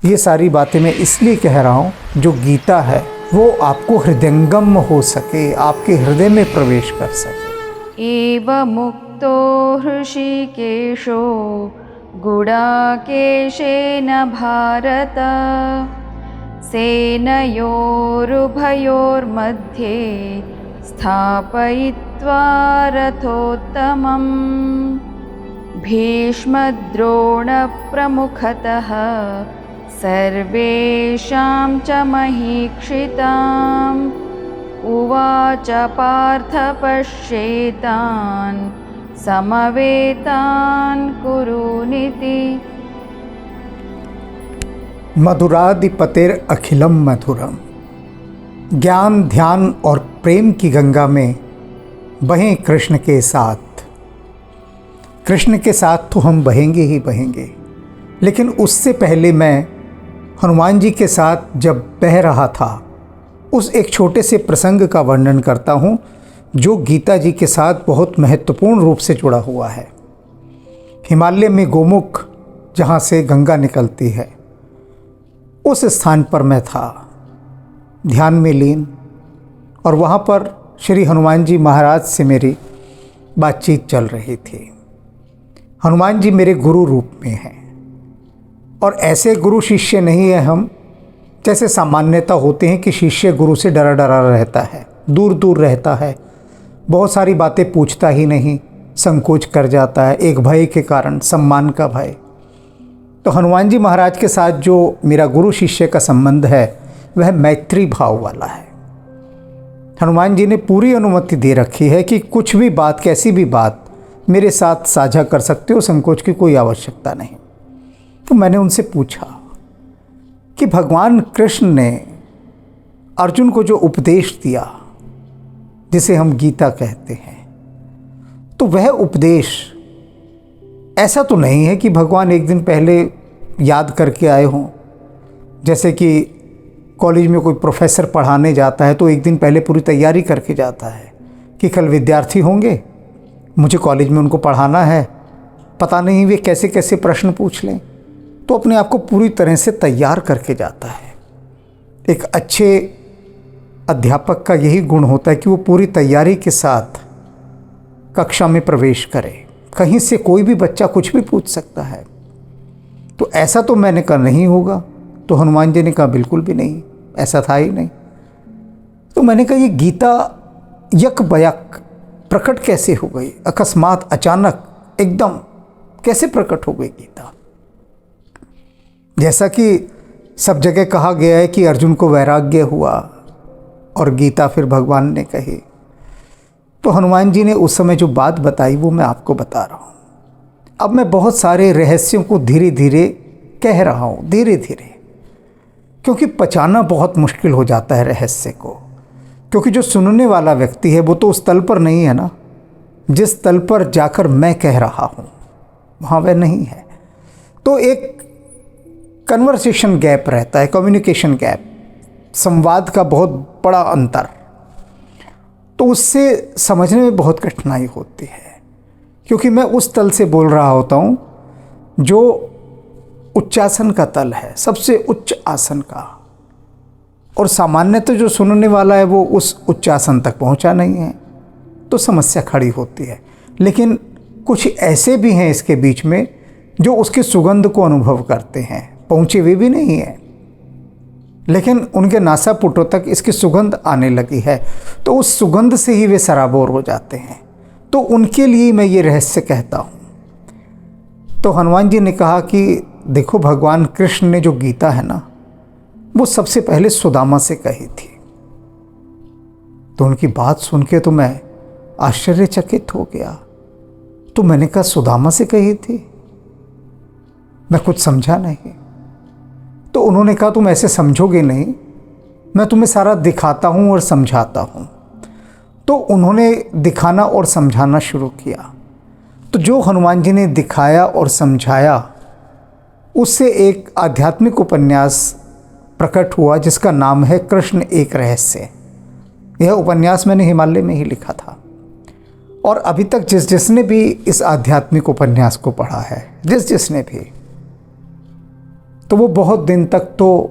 ये सारी बातें मैं इसलिए कह रहा हूँ, जो गीता है वो आपको हृदयंगम हो सके, आपके हृदय में प्रवेश कर सके। एवमुक्तो हृषीकेशो गुडाकेशेन भारत सेनयोरुभयोर्मध्ये स्थापयित्वा रथोत्तमम् भीष्मद्रोणप्रमुखतः सर्वेषां च महीक्षिताम् उवाच पार्थ पश्येतान् समवेतान् कुरूनिति। मधुराधिपतिर अखिलम मधुरम। ज्ञान, ध्यान और प्रेम की गंगा में बहें कृष्ण के साथ। कृष्ण के साथ तो हम बहेंगे ही बहेंगे, लेकिन उससे पहले मैं हनुमान जी के साथ जब बह रहा था उस एक छोटे से प्रसंग का वर्णन करता हूँ, जो गीता जी के साथ बहुत महत्वपूर्ण रूप से जुड़ा हुआ है। हिमालय में गोमुख जहाँ से गंगा निकलती है, उस स्थान पर मैं था ध्यान में लीन, और वहाँ पर श्री हनुमान जी महाराज से मेरी बातचीत चल रही थी। हनुमान जी मेरे गुरु रूप में हैं, और ऐसे गुरु शिष्य नहीं है हम जैसे सामान्यता होते हैं कि शिष्य गुरु से डरा डरा रहता है, दूर दूर रहता है, बहुत सारी बातें पूछता ही नहीं, संकोच कर जाता है, एक भय के कारण, सम्मान का भय। तो हनुमान जी महाराज के साथ जो मेरा गुरु शिष्य का संबंध है वह मैत्री भाव वाला है। हनुमान जी ने पूरी अनुमति दे रखी है कि कुछ भी बात, कैसी भी बात मेरे साथ साझा कर सकते हो, संकोच की कोई आवश्यकता नहीं। तो मैंने उनसे पूछा कि भगवान कृष्ण ने अर्जुन को जो उपदेश दिया, जिसे हम गीता कहते हैं, तो वह उपदेश ऐसा तो नहीं है कि भगवान एक दिन पहले याद करके आए हों। जैसे कि कॉलेज में कोई प्रोफेसर पढ़ाने जाता है तो एक दिन पहले पूरी तैयारी करके जाता है कि कल विद्यार्थी होंगे, मुझे कॉलेज में उनको पढ़ाना है, पता नहीं वे कैसे कैसे प्रश्न पूछ लें, तो अपने आप को पूरी तरह से तैयार करके जाता है। एक अच्छे अध्यापक का यही गुण होता है कि वो पूरी तैयारी के साथ कक्षा में प्रवेश करे। कहीं से कोई भी बच्चा कुछ भी पूछ सकता है। तो ऐसा तो मैंने कहा नहीं होगा, तो हनुमान जी ने कहा बिल्कुल भी नहीं, ऐसा था ही नहीं। तो मैंने कहा ये गीता यक बयक प्रकट कैसे हो गई, अकस्मात, अचानक, एकदम कैसे प्रकट हो गई गीता। जैसा कि सब जगह कहा गया है कि अर्जुन को वैराग्य हुआ और गीता फिर भगवान ने कही, तो हनुमान जी ने उस समय जो बात बताई वो मैं आपको बता रहा हूँ। अब मैं बहुत सारे रहस्यों को धीरे धीरे कह रहा हूँ, धीरे धीरे, क्योंकि पचाना बहुत मुश्किल हो जाता है रहस्य को। क्योंकि जो सुनने वाला व्यक्ति है वो तो उस तल पर नहीं है ना, जिस तल पर जाकर मैं कह रहा हूँ वहाँ वह नहीं है। तो एक कन्वर्सेशन गैप रहता है, कम्युनिकेशन गैप, संवाद का बहुत बड़ा अंतर, तो उससे समझने में बहुत कठिनाई होती है। क्योंकि मैं उस तल से बोल रहा होता हूँ जो उच्चासन का तल है, सबसे उच्च आसन का, और सामान्यतः जो सुनने वाला है वो उस उच्चासन तक पहुँचा नहीं है, तो समस्या खड़ी होती है। लेकिन कुछ ऐसे भी हैं इसके बीच में जो उसके सुगंध को अनुभव करते हैं, पहुँचे हुए भी नहीं है, लेकिन उनके नासापुटों तक इसकी सुगंध आने लगी है, तो उस सुगंध से ही वे सराबोर हो जाते हैं। तो उनके लिए मैं ये रहस्य कहता हूँ। तो हनुमान जी ने कहा कि देखो, भगवान कृष्ण ने जो गीता है ना, वो सबसे पहले सुदामा से कही थी। तो उनकी बात सुन के तो मैं आश्चर्यचकित हो गया। तो मैंने कहा सुदामा से कही थी? मैं कुछ समझा नहीं। तो उन्होंने कहा तुम ऐसे समझोगे नहीं, मैं तुम्हें सारा दिखाता हूँ और समझाता हूँ। तो उन्होंने दिखाना और समझाना शुरू किया। तो जो हनुमान जी ने दिखाया और समझाया, उससे एक आध्यात्मिक उपन्यास प्रकट हुआ जिसका नाम है कृष्ण एक रहस्य। यह उपन्यास मैंने हिमालय में ही लिखा था, और अभी तक जिसने भी इस आध्यात्मिक उपन्यास को पढ़ा है, जिसने भी, तो वो बहुत दिन तक तो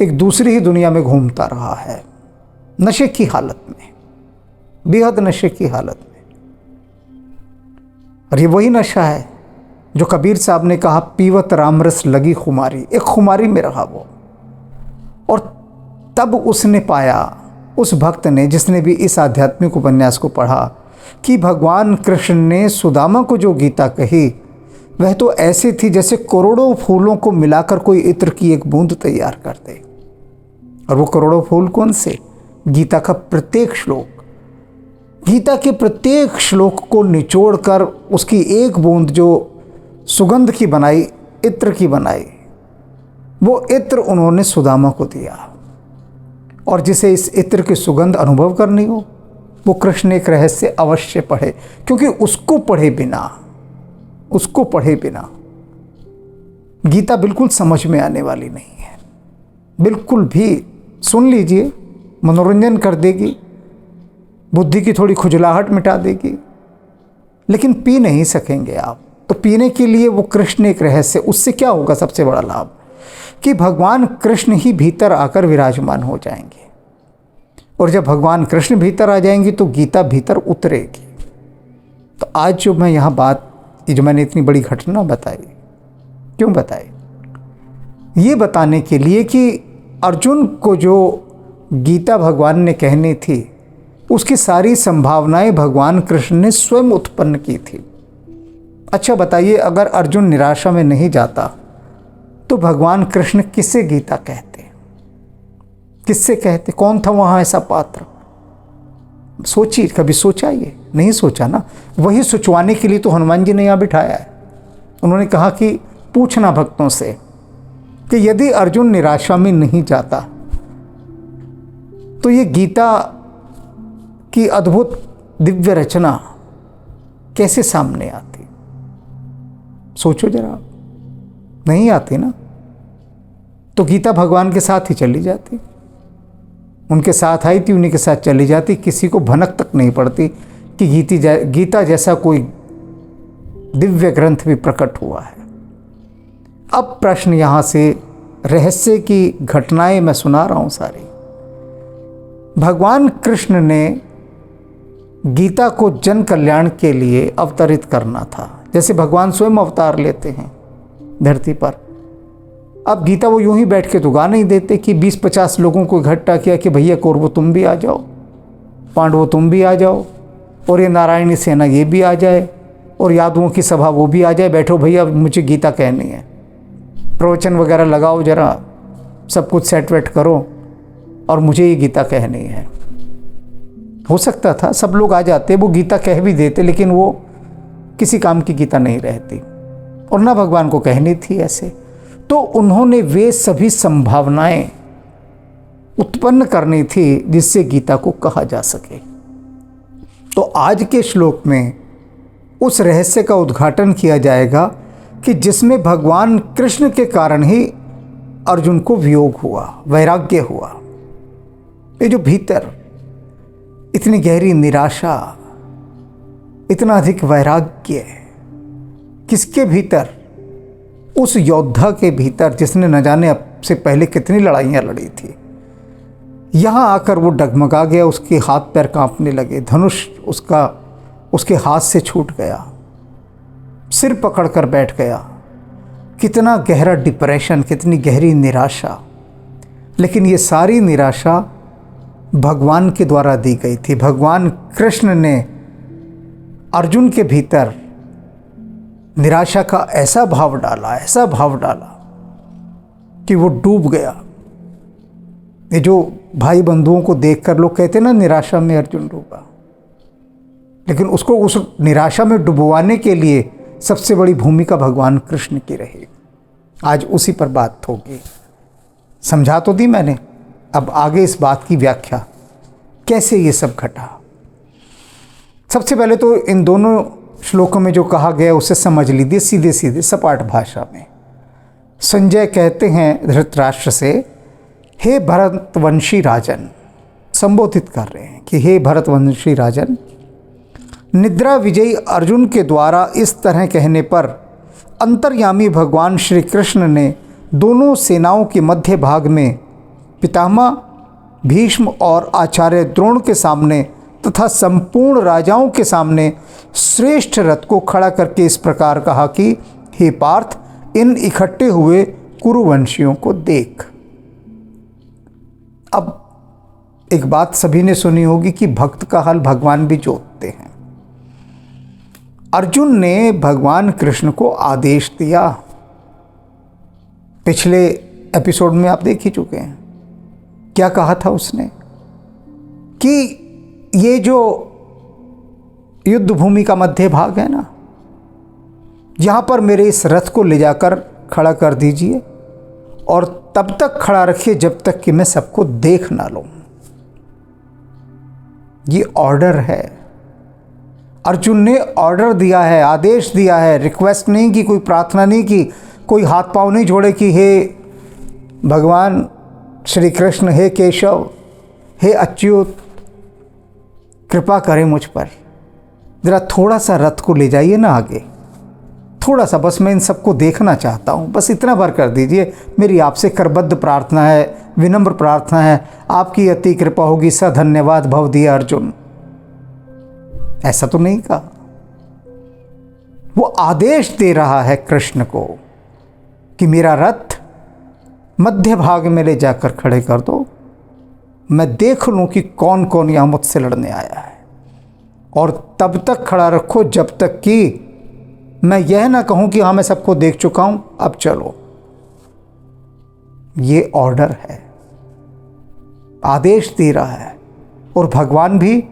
एक दूसरी ही दुनिया में घूमता रहा है, नशे की हालत में, बेहद नशे की हालत में। और ये वही नशा है जो कबीर साहब ने कहा, पीवत रामरस लगी खुमारी, एक खुमारी में रहा वो। और तब उसने पाया, उस भक्त ने जिसने भी इस आध्यात्मिक उपन्यास को पढ़ा, कि भगवान कृष्ण ने सुदामा को जो गीता कही वह तो ऐसी थी जैसे करोड़ों फूलों को मिलाकर कोई इत्र की एक बूंद तैयार कर दे। और वो करोड़ों फूल कौन से? गीता का प्रत्येक श्लोक, गीता के प्रत्येक श्लोक को निचोड़कर उसकी एक बूंद जो सुगंध की बनाई, इत्र की बनाई, वो इत्र उन्होंने सुदामा को दिया। और जिसे इस इत्र की सुगंध अनुभव करनी हो वो कृष्ण एक रहस्य अवश्य पढ़े, क्योंकि उसको पढ़े बिना गीता बिल्कुल समझ में आने वाली नहीं है। बिल्कुल भी। सुन लीजिए, मनोरंजन कर देगी, बुद्धि की थोड़ी खुजलाहट मिटा देगी, लेकिन पी नहीं सकेंगे आप। तो पीने के लिए वो कृष्ण एक रहस्य, उससे क्या होगा? सबसे बड़ा लाभ कि भगवान कृष्ण ही भीतर आकर विराजमान हो जाएंगे। और जब भगवान कृष्ण भीतर आ जाएंगे तो गीता भीतर उतरेगी। तो आज जो मैं यहाँ बात, ये जो मैंने इतनी बड़ी घटना बताई, क्यों बताई? ये बताने के लिए कि अर्जुन को जो गीता भगवान ने कहनी थी, उसकी सारी संभावनाएं भगवान कृष्ण ने स्वयं उत्पन्न की थी। अच्छा बताइए, अगर अर्जुन निराशा में नहीं जाता तो भगवान कृष्ण किससे गीता कहते? किससे कहते? कौन था वहाँ ऐसा पात्र? सोचिए, कभी सोचा? ये नहीं सोचा ना। वही सोचवाने के लिए तो हनुमान जी ने यहाँ बिठाया है। उन्होंने कहा कि पूछना भक्तों से कि यदि अर्जुन निराशा में नहीं जाता तो ये गीता की अद्भुत दिव्य रचना कैसे सामने आती? सोचो जरा। नहीं आती ना, तो गीता भगवान के साथ ही चली जाती। उनके साथ आई थी, उन्हीं के साथ चली जाती। किसी को भनक तक नहीं पड़ती कि गीता जैसा कोई दिव्य ग्रंथ भी प्रकट हुआ है। अब प्रश्न यहाँ से, रहस्य की घटनाएं मैं सुना रहा हूँ सारी। भगवान कृष्ण ने गीता को जन कल्याण के लिए अवतरित करना था, जैसे भगवान स्वयं अवतार लेते हैं धरती पर। अब गीता वो यूं ही बैठ के तो गा नहीं देते कि 20-50 लोगों को इकट्ठा किया कि भैया कौरवो तुम भी आ जाओ, पांडवों तुम भी आ जाओ, और ये नारायणी सेना ये भी आ जाए, और यादवों की सभा वो भी आ जाए, बैठो भैया मुझे गीता कहनी है, प्रवचन वगैरह लगाओ, जरा सब कुछ सेट वेट करो और मुझे ये गीता कहनी है। हो सकता था सब लोग आ जाते, वो गीता कह भी देते, लेकिन वो किसी काम की गीता नहीं रहती, और ना भगवान को कहनी थी ऐसे। तो उन्होंने वे सभी संभावनाएं उत्पन्न करनी थी जिससे गीता को कहा जा सके। तो आज के श्लोक में उस रहस्य का उद्घाटन किया जाएगा कि जिसमें भगवान कृष्ण के कारण ही अर्जुन को वियोग हुआ, वैराग्य हुआ। ये जो भीतर इतनी गहरी निराशा, इतना अधिक वैराग्य किसके भीतर? उस योद्धा के भीतर जिसने न जाने अब से पहले कितनी लड़ाइयाँ लड़ी थी। यहाँ आकर वो डगमगा गया, उसके हाथ पैर कांपने लगे, धनुष उसके हाथ से छूट गया, सिर पकड़कर बैठ गया। कितना गहरा डिप्रेशन, कितनी गहरी निराशा। लेकिन ये सारी निराशा भगवान के द्वारा दी गई थी। भगवान कृष्ण ने अर्जुन के भीतर निराशा का ऐसा भाव डाला कि वो डूब गया। ये जो भाई बंधुओं को देखकर लोग कहते ना निराशा में अर्जुन डूबा, लेकिन उसको उस निराशा में डुबवाने के लिए सबसे बड़ी भूमिका भगवान कृष्ण की रही। आज उसी पर बात होगी। समझा तो दी मैंने, अब आगे इस बात की व्याख्या, कैसे ये सब घटा। सबसे पहले तो इन दोनों श्लोकों में जो कहा गया उसे समझ लीजिए सीधे सीधे सपाट भाषा में। संजय कहते हैं धृतराष्ट्र से, हे भरतवंशी राजन, संबोधित कर रहे हैं कि हे भरतवंशी राजन, निद्रा विजयी अर्जुन के द्वारा इस तरह कहने पर अंतर्यामी भगवान श्री कृष्ण ने दोनों सेनाओं के मध्य भाग में पितामह भीष्म और आचार्य द्रोण के सामने तथा संपूर्ण राजाओं के सामने श्रेष्ठ रथ को खड़ा करके इस प्रकार कहा कि हे पार्थ, इन इकट्ठे हुए कुरुवंशियों को देख। अब एक बात सभी ने सुनी होगी कि भक्त का हाल भगवान भी जोतते हैं। अर्जुन ने भगवान कृष्ण को आदेश दिया, पिछले एपिसोड में आप देख ही चुके हैं। क्या कहा था उसने कि ये जो युद्ध भूमि का मध्य भाग है ना, यहां पर मेरे इस रथ को ले जाकर खड़ा कर दीजिए और तब तक खड़ा रखिए जब तक कि मैं सबको देख ना लूं। ये ऑर्डर है। अर्जुन ने ऑर्डर दिया है, आदेश दिया है, रिक्वेस्ट नहीं की, कोई प्रार्थना नहीं की, कोई हाथ पांव नहीं जोड़े कि हे भगवान श्री कृष्ण, हे केशव, हे अच्युत, कृपा करें मुझ पर, ज़रा थोड़ा सा रथ को ले जाइए ना आगे, थोड़ा सा, बस मैं इन सबको देखना चाहता हूँ, बस इतना भर कर दीजिए। मेरी आपसे करबद्ध प्रार्थना है, विनम्र प्रार्थना है, आपकी अति कृपा होगी, स धन्यवाद भव दिया अर्जुन। ऐसा तो नहीं कहा। वो आदेश दे रहा है कृष्ण को कि मेरा रथ मध्य भाग में ले जाकर खड़े कर दो, मैं देख लूं कि कौन कौन यहां मुझसे लड़ने आया है, और तब तक खड़ा रखो जब तक कि मैं यह ना कहूं कि हाँ मैं सबको देख चुका हूं, अब चलो। ये ऑर्डर है, आदेश दे रहा है। और भगवान भी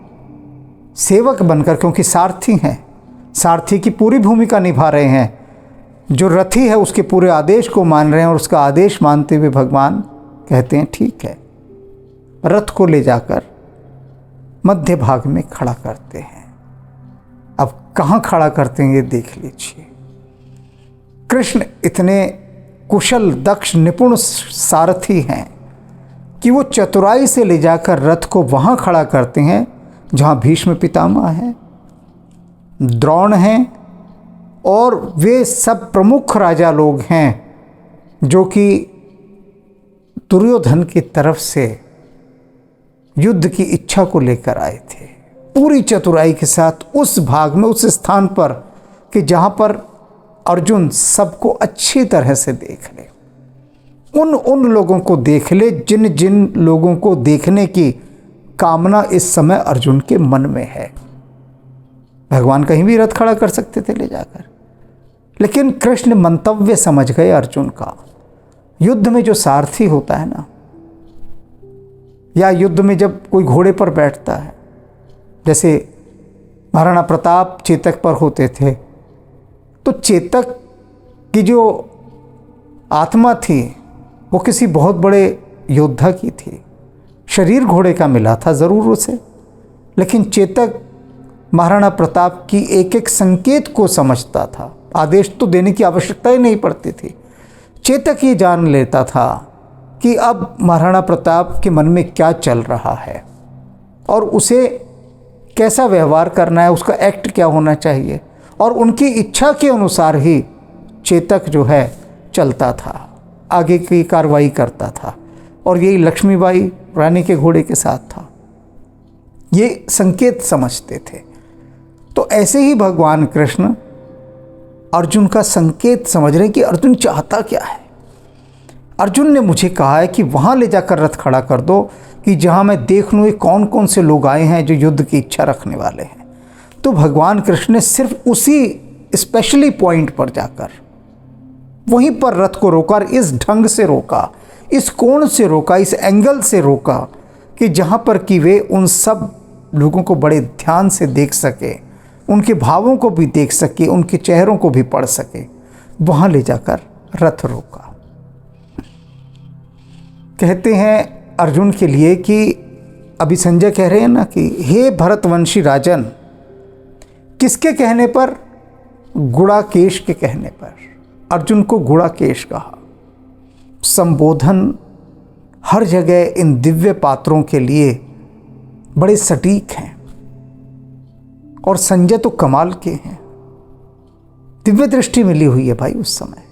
सेवक बनकर, क्योंकि सारथी हैं, सारथी की पूरी भूमिका निभा रहे हैं, जो रथी है उसके पूरे आदेश को मान रहे हैं, और उसका आदेश मानते हुए भगवान कहते हैं ठीक है, रथ को ले जाकर मध्य भाग में खड़ा करते हैं। अब कहाँ खड़ा करते हैं ये देख लीजिए। कृष्ण इतने कुशल, दक्ष, निपुण सारथी हैं कि वो चतुराई से ले जाकर रथ को वहाँ खड़ा करते हैं जहाँ भीष्म पितामह हैं, द्रोण हैं, और वे सब प्रमुख राजा लोग हैं जो कि दुर्योधन की तरफ से युद्ध की इच्छा को लेकर आए थे, पूरी चतुराई के साथ उस भाग में, उस स्थान पर कि जहाँ पर अर्जुन सबको अच्छी तरह से देख ले, उन लोगों को देख ले जिन जिन लोगों को देखने की कामना इस समय अर्जुन के मन में है। भगवान कहीं भी रथ खड़ा कर सकते थे ले जाकर, लेकिन कृष्ण मंतव्य समझ गए अर्जुन का। युद्ध में जो सारथी होता है ना, या युद्ध में जब कोई घोड़े पर बैठता है, जैसे महाराणा प्रताप चेतक पर होते थे, तो चेतक की जो आत्मा थी वो किसी बहुत बड़े योद्धा की थी। शरीर घोड़े का मिला था ज़रूर उसे, लेकिन चेतक महाराणा प्रताप की एक एक संकेत को समझता था। आदेश तो देने की आवश्यकता ही नहीं पड़ती थी। चेतक ये जान लेता था कि अब महाराणा प्रताप के मन में क्या चल रहा है और उसे कैसा व्यवहार करना है, उसका एक्ट क्या होना चाहिए, और उनकी इच्छा के अनुसार ही चेतक जो है चलता था, आगे की कार्रवाई करता था। और यही लक्ष्मीबाई रानी के घोड़े के साथ था। ये संकेत समझते थे। तो ऐसे ही भगवान कृष्ण अर्जुन का संकेत समझ रहे हैं कि अर्जुन चाहता क्या है। अर्जुन ने मुझे कहा है कि वहाँ ले जाकर रथ खड़ा कर दो कि जहाँ मैं देख लूँ कौन कौन से लोग आए हैं जो युद्ध की इच्छा रखने वाले हैं। तो भगवान कृष्ण ने सिर्फ उसी स्पेशली पॉइंट पर जाकर वहीं पर रथ को रोका, और इस ढंग से रोका, इस कोण से रोका, इस एंगल से रोका कि जहाँ पर कि वे उन सब लोगों को बड़े ध्यान से देख सके, उनके भावों को भी देख सके, उनके चेहरों को भी पढ़ सके। वहाँ ले जाकर रथ रोका। कहते हैं अर्जुन के लिए कि अभी संजय कह रहे हैं ना कि हे भरतवंशी राजन, किसके कहने पर? गुड़ाकेश के कहने पर अर्जुन को गुड़ाकेश कहा। संबोधन हर जगह इन दिव्य पात्रों के लिए बड़े सटीक हैं, और संजय तो कमाल के हैं। दिव्य दृष्टि मिली हुई है भाई उस समय।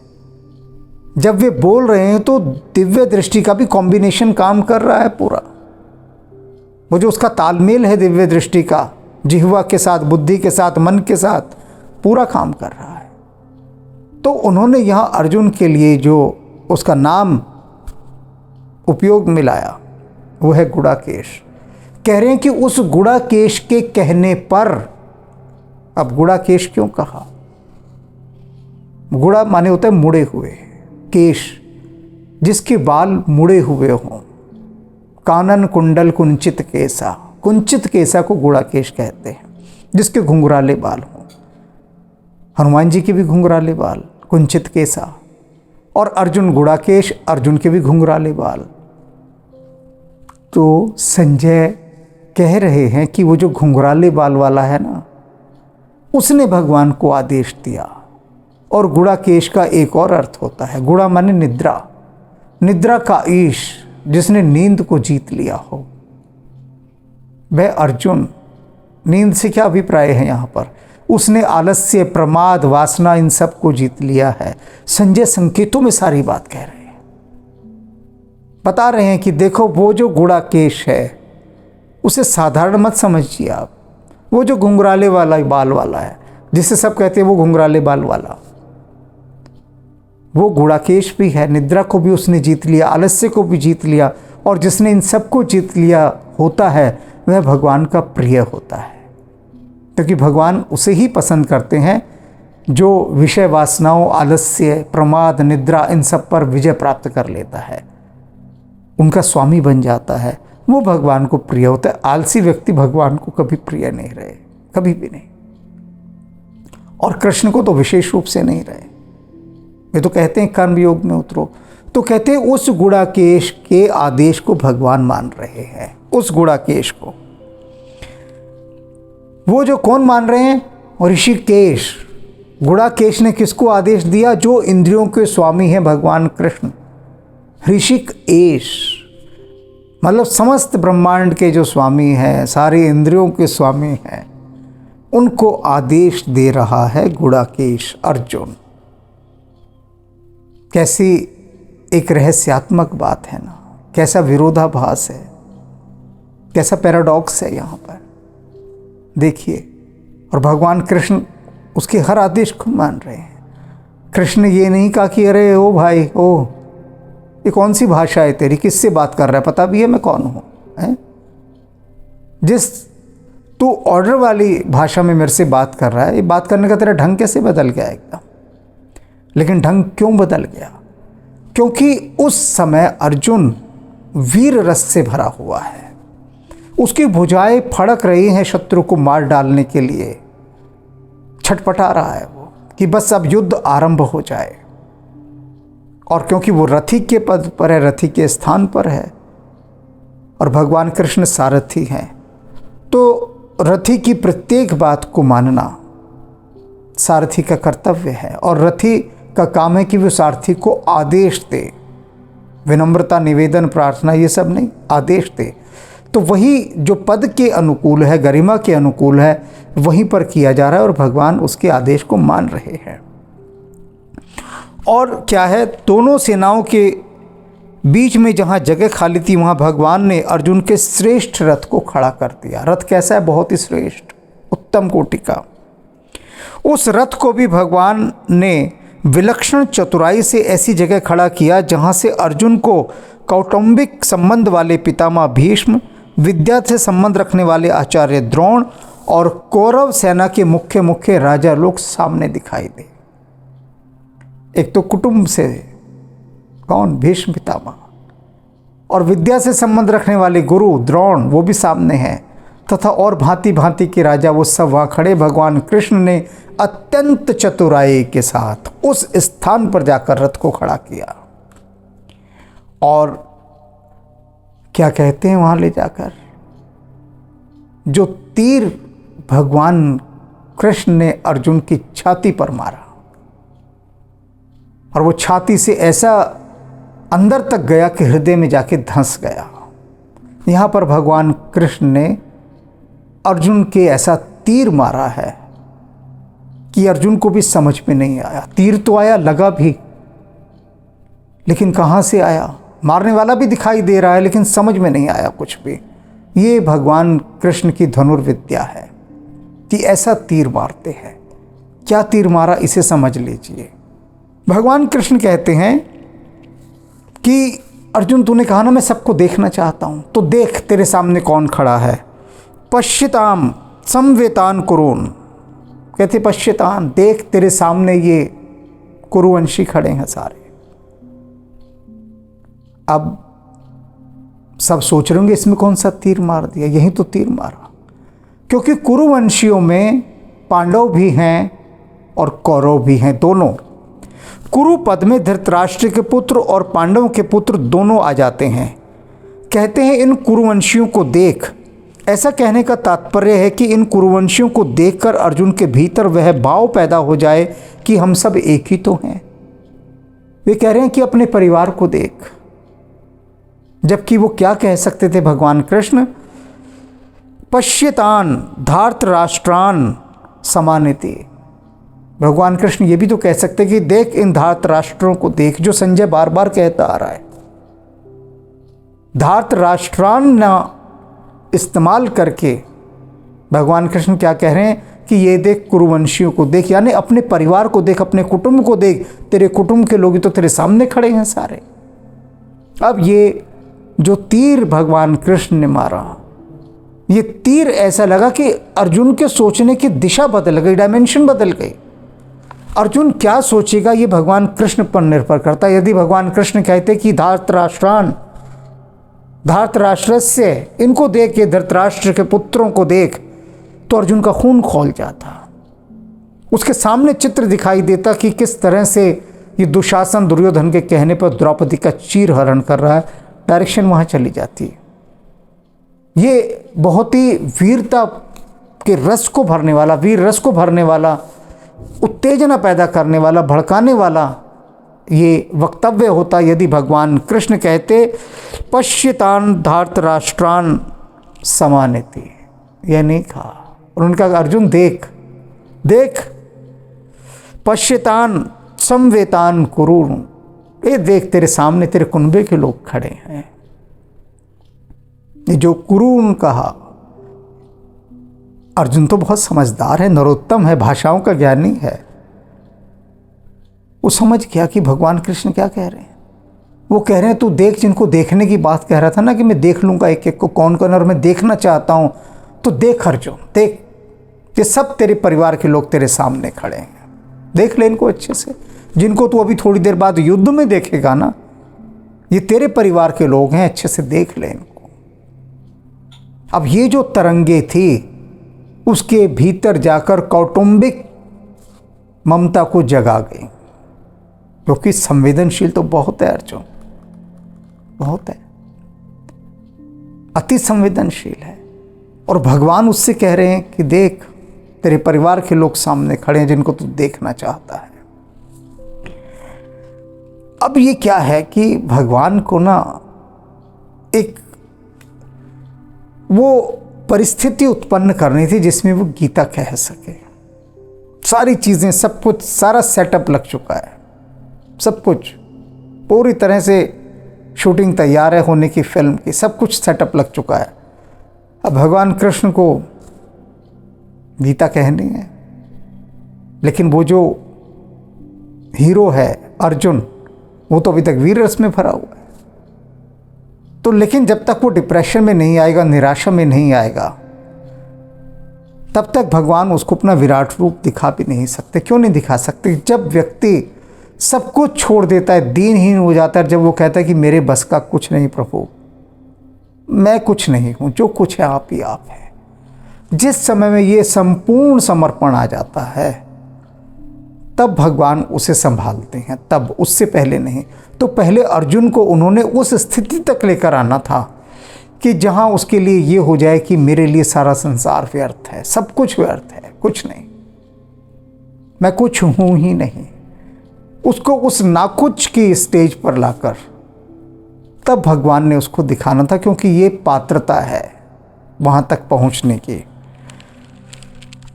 जब वे बोल रहे हैं तो दिव्य दृष्टि का भी कॉम्बिनेशन काम कर रहा है पूरा। वो जो उसका तालमेल है दिव्य दृष्टि का, जिह्वा के साथ, बुद्धि के साथ, मन के साथ पूरा काम कर रहा है। तो उन्होंने यहाँ अर्जुन के लिए जो उसका नाम उपयोग मिलाया वो है गुड़ाकेश। कह रहे हैं कि उस गुड़ाकेश के कहने पर, अब गुड़ाकेश क्यों कहा? गुड़ा माने होता है मुड़े हुए, केश जिसके बाल मुड़े हुए हों, कानन कुंडल कुंचित केसा, कुंचित केसा को गुड़ाकेश कहते हैं, जिसके घुंघराले बाल हों। हनुमान जी के भी घुंघराले बाल, कुंचित केसा, और अर्जुन गुड़ाकेश, अर्जुन के भी घुंघराले बाल। तो संजय कह रहे हैं कि वो जो घुंघराले बाल वाला है ना, उसने भगवान को आदेश दिया। और गुड़ाकेश का एक और अर्थ होता है, गुड़ा माने निद्रा, निद्रा का ईश, जिसने नींद को जीत लिया हो। वह अर्जुन, नींद से क्या अभिप्राय है यहाँ पर? उसने आलस्य, प्रमाद, वासना, इन सब को जीत लिया है। संजय संकेतों में सारी बात कह रहे हैं, बता रहे हैं कि देखो वो जो गुड़ाकेश है उसे साधारण मत समझिए आप। वो जो घुंघराले वाला बाल वाला है, जिसे सब कहते हैं वो घुंघराले बाल वाला, वो गुड़ाकेश भी है। निद्रा को भी उसने जीत लिया, आलस्य को भी जीत लिया, और जिसने इन सब को जीत लिया होता है वह भगवान का प्रिय होता है। क्योंकि भगवान उसे ही पसंद करते हैं जो विषय वासनाओं, आलस्य, प्रमाद, निद्रा, इन सब पर विजय प्राप्त कर लेता है, उनका स्वामी बन जाता है, वो भगवान को प्रिय होता है। आलसी व्यक्ति भगवान को कभी प्रिय नहीं रहे, कभी भी नहीं, और कृष्ण को तो विशेष रूप से नहीं रहे। ये तो कहते हैं कर्म योग में उतरो, तो कहते हैं उस गुड़ाकेश के आदेश को भगवान मान रहे हैं, उस गुड़ाकेश को। वो जो कौन मान रहे हैं? ऋषिकेश। गुड़ाकेश ने किसको आदेश दिया? जो इंद्रियों के स्वामी हैं भगवान कृष्ण। ऋषिकेश मतलब समस्त ब्रह्मांड के जो स्वामी हैं, सारे इंद्रियों के स्वामी हैं, उनको आदेश दे रहा है गुड़ाकेश अर्जुन। कैसी एक रहस्यात्मक बात है ना, कैसा विरोधाभास है, कैसा पैराडॉक्स है यहाँ पर, देखिए। और भगवान कृष्ण उसके हर आदेश को मान रहे हैं। कृष्ण ने ये नहीं कहा कि अरे ओ भाई, ओ ये कौन सी भाषा है तेरी, किससे बात कर रहा है, पता भी है मैं कौन हूँ, हैं? जिस तू ऑर्डर वाली भाषा में मेरे से बात कर रहा है, ये बात करने का तेरा ढंग कैसे बदल गया एकदम। लेकिन ढंग क्यों बदल गया? क्योंकि उस समय अर्जुन वीर रस से भरा हुआ है, उसकी भुजाएं फड़क रही हैं शत्रु को मार डालने के लिए, छटपटा रहा है वो कि बस अब युद्ध आरंभ हो जाए। और क्योंकि वो रथी के पद पर है, रथी के स्थान पर है, और भगवान कृष्ण सारथी हैं, तो रथी की प्रत्येक बात को मानना सारथी का कर्तव्य है। और रथी का काम है कि वो सारथी को आदेश दे, विनम्रता, निवेदन, प्रार्थना, ये सब नहीं, आदेश दे। तो वही जो पद के अनुकूल है, गरिमा के अनुकूल है, वहीं पर किया जा रहा है, और भगवान उसके आदेश को मान रहे हैं। और क्या है, दोनों सेनाओं के बीच में जहाँ जगह खाली थी वहाँ भगवान ने अर्जुन के श्रेष्ठ रथ को खड़ा कर दिया। रथ कैसा है? बहुत ही श्रेष्ठ, उत्तम कोटि का। उस रथ को भी भगवान ने विलक्षण चतुराई से ऐसी जगह खड़ा किया जहाँ से अर्जुन को कौटुंबिक संबंध वाले पितामह भीष्म, विद्या से संबंध रखने वाले आचार्य द्रोण और कौरव सेना के मुख्य मुख्य राजा लोग सामने दिखाई दे। एक तो कुटुंब से कौन? भीष्म पितामह, और विद्या से संबंध रखने वाले गुरु द्रोण, वो भी सामने हैं, तथा और भांति भांति के राजा वो सब वहाँ खड़े। भगवान कृष्ण ने अत्यंत चतुराई के साथ उस स्थान पर जाकर रथ को खड़ा किया, और क्या कहते हैं वहाँ ले जाकर, जो तीर भगवान कृष्ण ने अर्जुन की छाती पर मारा, और वो छाती से ऐसा अंदर तक गया कि हृदय में जाके धंस गया। यहाँ पर भगवान कृष्ण ने अर्जुन के ऐसा तीर मारा है कि अर्जुन को भी समझ में नहीं आया। तीर तो आया, लगा भी, लेकिन कहाँ से आया? मारने वाला भी दिखाई दे रहा है लेकिन समझ में नहीं आया कुछ भी। ये भगवान कृष्ण की धनुर्विद्या है कि ऐसा तीर मारते हैं। क्या तीर मारा इसे समझ लीजिए। भगवान कृष्ण कहते हैं कि अर्जुन तूने कहा ना मैं सबको देखना चाहता हूँ, तो देख तेरे सामने कौन खड़ा है। पश्यताम समवेतान कुरुन, कहते पश्यतान देख तेरे सामने ये कुरुवंशी खड़े हैं सारे। अब सब सोच रहे होंगे इसमें कौन सा तीर मार दिया, यही तो तीर मारा, क्योंकि कुरुवंशियों में पांडव भी हैं और कौरव भी हैं, दोनों। कुरु पद में धृतराष्ट्र के पुत्र और पांडवों के पुत्र दोनों आ जाते हैं। कहते हैं इन कुरुवंशियों को देख। ऐसा कहने का तात्पर्य है कि इन कुरुवंशियों को देखकर अर्जुन के भीतर वह भाव पैदा हो जाए कि हम सब एक ही तो हैं। वे कह रहे हैं कि अपने परिवार को देख, जबकि वो क्या कह सकते थे भगवान कृष्ण? पश्यतान धार्तराष्ट्रान समानिति। भगवान कृष्ण ये भी तो कह सकते कि देख इन धार्तराष्ट्रों को देख, जो संजय बार बार कहता आ रहा है। धार्तराष्ट्रान ना इस्तेमाल करके भगवान कृष्ण क्या कह रहे हैं कि ये देख कुरुवंशियों को देख, यानी अपने परिवार को देख, अपने कुटुंब को देख। तेरे कुटुंब के लोग तो तेरे सामने खड़े हैं सारे। अब ये जो तीर भगवान कृष्ण ने मारा, ये तीर ऐसा लगा कि अर्जुन के सोचने की दिशा बदल गई, डायमेंशन बदल गई। अर्जुन क्या सोचेगा ये भगवान कृष्ण पर निर्भर करता है। यदि भगवान कृष्ण कहते कि धार्तराष्ट्रान धार्तराष्ट्रस्य, इनको देख, ये धृतराष्ट्र के पुत्रों को देख, तो अर्जुन का खून खौल जाता। उसके सामने चित्र दिखाई देता कि किस तरह से ये दुशासन दुर्योधन के कहने पर द्रौपदी का चीर हरण कर रहा है। डायरेक्शन वहाँ चली जाती है। ये बहुत ही वीरता के रस को भरने वाला, वीर रस को भरने वाला, उत्तेजना पैदा करने वाला, भड़काने वाला ये वक्तव्य होता यदि भगवान कृष्ण कहते पश्यतान धार्तराष्ट्रान समानिति। यह नहीं कहा, और उनका अर्जुन देख देख, पश्यतान समवेतान कुरु, ये देख तेरे सामने तेरे कुनबे के लोग खड़े हैं। ये जो कुरुन कहा, अर्जुन तो बहुत समझदार है, नरोत्तम है, भाषाओं का ज्ञानी है। वो समझ गया कि भगवान कृष्ण क्या कह रहे हैं। वो कह रहे हैं तू देख, जिनको देखने की बात कह रहा था ना कि मैं देख लूँगा एक एक को कौन कौन, और मैं देखना चाहता हूँ, तो देख अर्जुन देख, ये सब तेरे परिवार के लोग तेरे सामने खड़े हैं। देख ले इनको अच्छे से, जिनको तू अभी थोड़ी देर बाद युद्ध में देखेगा ना, ये तेरे परिवार के लोग हैं, अच्छे से देख ले इनको। अब ये जो तरंगे थी उसके भीतर जाकर कौटुंबिक ममता को जगा गई, क्योंकि संवेदनशील तो बहुत है अर्जुन, बहुत है, अति संवेदनशील है। और भगवान उससे कह रहे हैं कि देख तेरे परिवार के लोग सामने खड़े हैं जिनको तू देखना चाहता है। अब ये क्या है कि भगवान को ना एक वो परिस्थिति उत्पन्न करनी थी जिसमें वो गीता कह सके। सारी चीज़ें, सब कुछ, सारा सेटअप लग चुका है, सब कुछ पूरी तरह से शूटिंग तैयार है होने की, फिल्म की, सब कुछ सेटअप लग चुका है। अब भगवान कृष्ण को गीता कहनी है, लेकिन वो जो हीरो है अर्जुन, वो तो अभी तक वीर रस में भरा हुआ है। तो लेकिन जब तक वो डिप्रेशन में नहीं आएगा, निराशा में नहीं आएगा, तब तक भगवान उसको अपना विराट रूप दिखा भी नहीं सकते। क्यों नहीं दिखा सकते? जब व्यक्ति सब कुछ छोड़ देता है, दीनहीन हो जाता है, जब वो कहता है कि मेरे बस का कुछ नहीं प्रभु, मैं कुछ नहीं हूँ, जो कुछ है आप ही आप है, जिस समय में ये संपूर्ण समर्पण आ जाता है, तब भगवान उसे संभालते हैं, तब, उससे पहले नहीं। तो पहले अर्जुन को उन्होंने उस स्थिति तक लेकर आना था कि जहाँ उसके लिए ये हो जाए कि मेरे लिए सारा संसार व्यर्थ है, सब कुछ व्यर्थ है, कुछ नहीं, मैं कुछ हूँ ही नहीं। उसको उस नाकुच की स्टेज पर लाकर तब भगवान ने उसको दिखाना था, क्योंकि ये पात्रता है वहाँ तक पहुँचने की।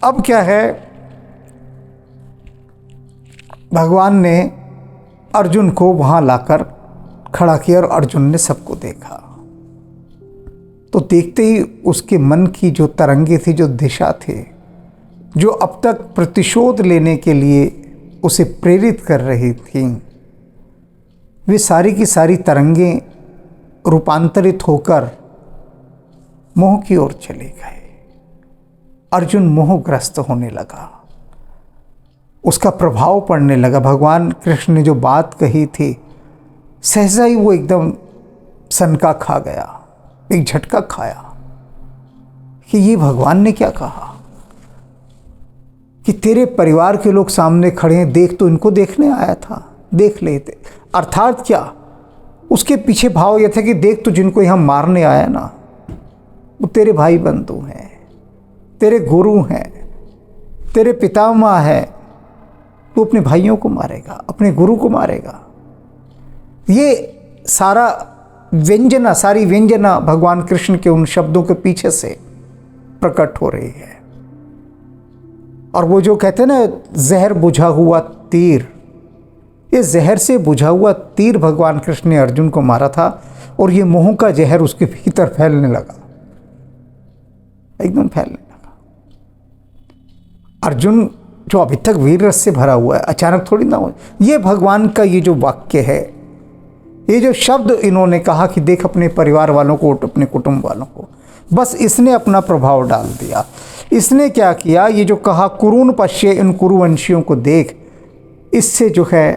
अब क्या है, भगवान ने अर्जुन को वहाँ लाकर खड़ा किया और अर्जुन ने सबको देखा। तो देखते ही उसके मन की जो तरंगे थी, जो दिशा थे, जो अब तक प्रतिशोध लेने के लिए उसे प्रेरित कर रही थी, वे सारी की सारी तरंगें रूपांतरित होकर मोह की ओर चले गए। अर्जुन मोहग्रस्त होने लगा, उसका प्रभाव पड़ने लगा। भगवान कृष्ण ने जो बात कही थी, सहजा ही वो एकदम सनका खा गया, एक झटका खाया कि ये भगवान ने क्या कहा कि तेरे परिवार के लोग सामने खड़े हैं, देख तो इनको देखने आया था, देख लेते। अर्थात क्या, उसके पीछे भाव यह था कि देख तो जिनको यहाँ मारने आया ना, वो तेरे भाई बंधु हैं, तेरे गुरु हैं, तेरे पितामह हैं। तू अपने भाइयों को मारेगा, अपने गुरु को मारेगा। ये सारा व्यंजना, सारी व्यंजना भगवान कृष्ण के उन शब्दों के पीछे से प्रकट हो रही है। और वो जो कहते हैं ना, जहर बुझा हुआ तीर, ये जहर से बुझा हुआ तीर भगवान कृष्ण ने अर्जुन को मारा था, और ये मोह का जहर उसके भीतर फैलने लगा, एकदम फैलने लगा। अर्जुन जो अभी तक वीर रस से भरा हुआ है, अचानक थोड़ी ना हो। ये भगवान का ये जो वाक्य है, ये जो शब्द इन्होंने कहा कि देख अपने परिवार वालों को, अपने कुटुंब वालों को, बस इसने अपना प्रभाव डाल दिया। इसने क्या किया, ये जो कहा कुरुन पश्ये, इन कुरुवंशियों को देख, इससे जो है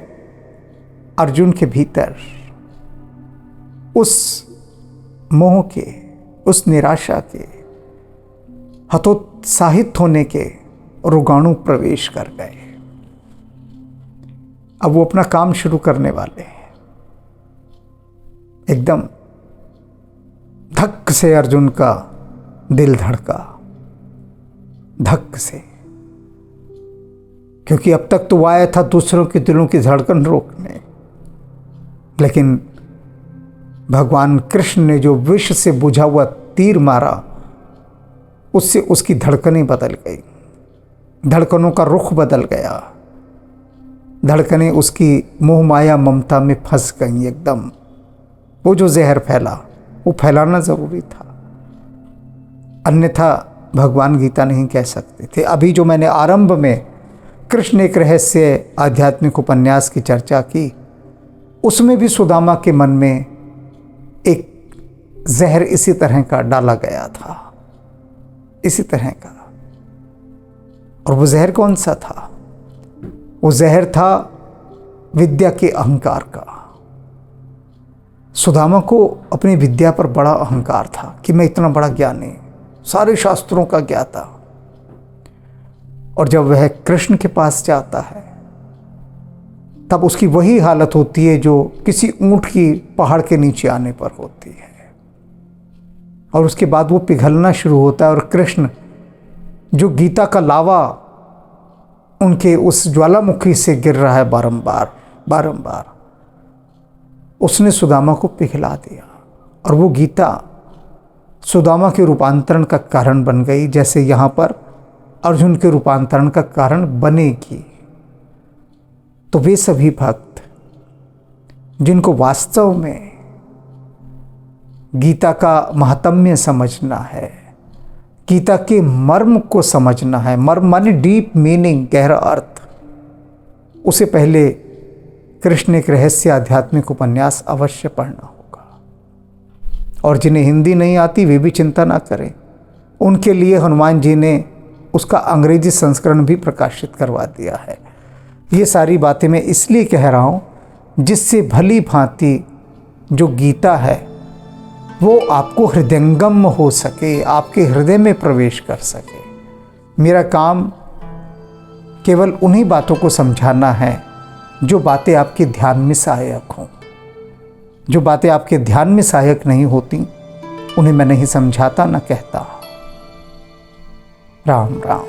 अर्जुन के भीतर उस मोह के, उस निराशा के, हतोत्साहित होने के रोगाणु प्रवेश कर गए। अब वो अपना काम शुरू करने वाले हैं। एकदम धक्क से अर्जुन का दिल धड़का, धक्क से, क्योंकि अब तक तो वो आया था दूसरों के दिलों की धड़कन रोकने, लेकिन भगवान कृष्ण ने जो विष से बुझा हुआ तीर मारा, उससे उसकी धड़कनें बदल गई, धड़कनों का रुख बदल गया। धड़कनें उसकी मोह माया ममता में फंस गई एकदम। वो जो जहर फैला, वो फैलाना ज़रूरी था, अन्यथा भगवान गीता नहीं कह सकते थे। अभी जो मैंने आरंभ में कृष्ण एक रहस्य आध्यात्मिक उपन्यास की चर्चा की, उसमें भी सुदामा के मन में एक जहर इसी तरह का डाला गया था, इसी तरह का। और वो जहर कौन सा था? वो जहर था विद्या के अहंकार का। सुदामा को अपनी विद्या पर बड़ा अहंकार था कि मैं इतना बड़ा ज्ञानी, सारे शास्त्रों का ज्ञाता। और जब वह कृष्ण के पास जाता है, तब उसकी वही हालत होती है जो किसी ऊंट की पहाड़ के नीचे आने पर होती है। और उसके बाद वो पिघलना शुरू होता है, और कृष्ण जो गीता का लावा उनके उस ज्वालामुखी से गिर रहा है बारंबार बारंबार, उसने सुदामा को पिघला दिया। और वो गीता सुदामा के रूपांतरण का कारण बन गई, जैसे यहाँ पर अर्जुन के रूपांतरण का कारण बनेगी। तो वे सभी भक्त जिनको वास्तव में गीता का महात्म्य समझना है, गीता के मर्म को समझना है, मर्म माने डीप मीनिंग, गहरा अर्थ, उसे पहले कृष्ण एक रहस्य आध्यात्मिक उपन्यास अवश्य पढ़ना होगा। और जिन्हें हिंदी नहीं आती वे भी चिंता ना करें, उनके लिए हनुमान जी ने उसका अंग्रेजी संस्करण भी प्रकाशित करवा दिया है। ये सारी बातें मैं इसलिए कह रहा हूँ जिससे भली भांति जो गीता है वो आपको हृदयंगम हो सके, आपके हृदय में प्रवेश कर सके। मेरा काम केवल उन्हीं बातों को समझाना है जो बातें आपके ध्यान में सहायक हों। जो बातें आपके ध्यान में सहायक नहीं होती उन्हें मैं नहीं समझाता, न कहता। राम राम।